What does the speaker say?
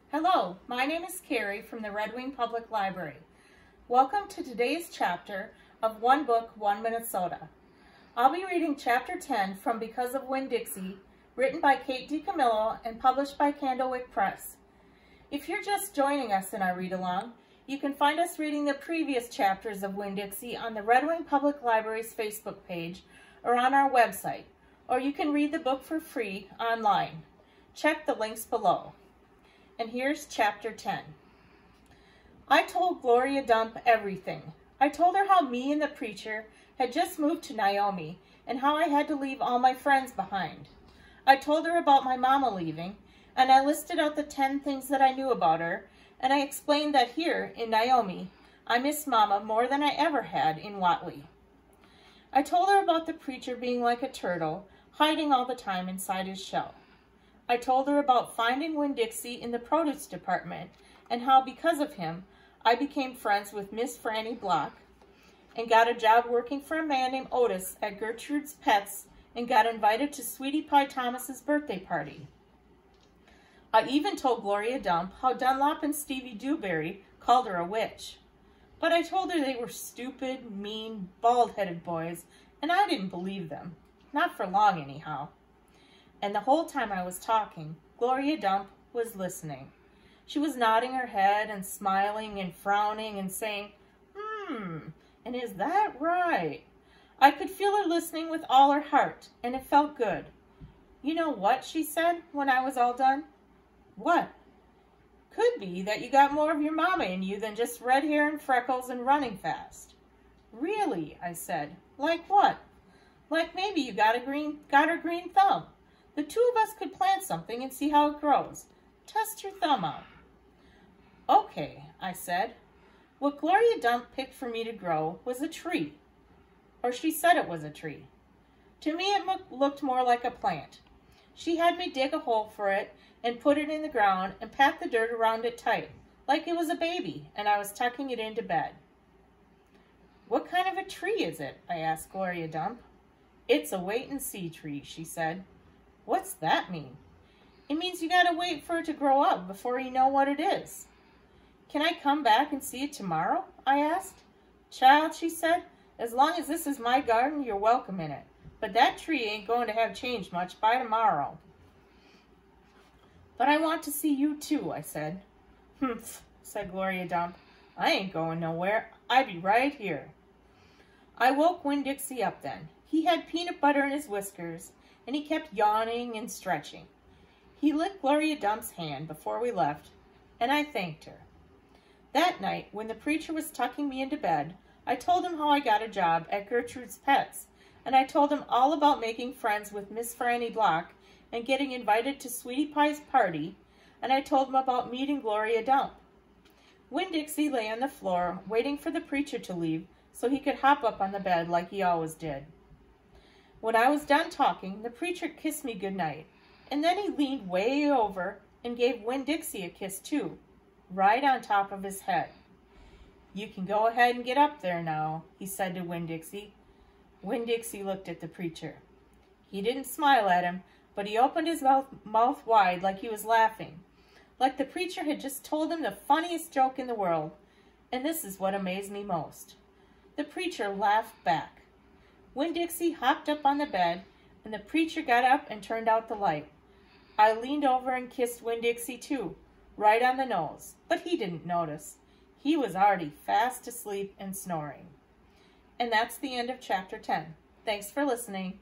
Hello, my name is Kari from the Red Wing Public Library. Welcome to today's chapter of One Book, One Minnesota. I'll be reading Chapter 10 from Because of Winn Dixie, written by Kate DiCamillo and published by Candlewick Press. If you're just joining us in our read-along, you can find us reading the previous chapters of Winn Dixie on the Red Wing Public Library's Facebook page or on our website, or you can read the book for free online. Check the links below. And here's Chapter 10. I told Gloria Dump everything. I told her how me and the preacher had just moved to Naomi and how I had to leave all my friends behind. I told her about my mama leaving, and I listed out the 10 things that I knew about her, and I explained that here in Naomi, I miss Mama more than I ever had in Whatley. I told her about the preacher being like a turtle, hiding all the time inside his shell. I told her about finding Winn Dixie in the produce department and how because of him, I became friends with Miss Franny Block and got a job working for a man named Otis at Gertrude's Pets and got invited to Sweetie Pie Thomas's birthday party. I even told Gloria Dump how Dunlop and Stevie Dewberry called her a witch. But I told her they were stupid, mean, bald-headed boys, and I didn't believe them. Not for long, anyhow. And the whole time I was talking, Gloria Dump was listening. She was nodding her head and smiling and frowning and saying, and is that right? I could feel her listening with all her heart, and it felt good. You know what, she said when I was all done? What? Could be that you got more of your mama in you than just red hair and freckles and running fast. Really, I said. Like what? Like maybe you got her green thumb. The two of us could plant something and see how it grows. Test your thumb out. Okay, I said. What Gloria Dump picked for me to grow was a tree. Or she said it was a tree. To me, it looked more like a plant. She had me dig a hole for it and put it in the ground and pat the dirt around it tight, like it was a baby, and I was tucking it into bed. What kind of a tree is it? I asked Gloria Dump. It's a wait-and-see tree, she said. What's that mean? It means you gotta wait for it to grow up before you know what it is. Can I come back and see it tomorrow? I asked. Child, she said, as long as this is my garden, you're welcome in it. But that tree ain't going to have changed much by tomorrow. But I want to see you too, I said. Humph, said Gloria Dump. I ain't going nowhere. I be right here. I woke Winn Dixie up then. He had peanut butter in his whiskers, and he kept yawning and stretching. He licked Gloria Dump's hand before we left, and I thanked her. That night, when the preacher was tucking me into bed, I told him how I got a job at Gertrude's Pets, and I told him all about making friends with Miss Franny Block and getting invited to Sweetie Pie's party, and I told him about meeting Gloria Dump. Winn Dixie lay on the floor, waiting for the preacher to leave so he could hop up on the bed like he always did. When I was done talking, the preacher kissed me goodnight, and then he leaned way over and gave Winn Dixie a kiss too, right on top of his head. You can go ahead and get up there now, he said to Winn Dixie. Winn Dixie looked at the preacher. He didn't smile at him, but he opened his mouth wide like he was laughing, like the preacher had just told him the funniest joke in the world, and this is what amazed me most. The preacher laughed back. Winn Dixie hopped up on the bed, and the preacher got up and turned out the light. I leaned over and kissed Winn Dixie too, right on the nose, but he didn't notice. He was already fast asleep and snoring. And that's the end of Chapter 10. Thanks for listening.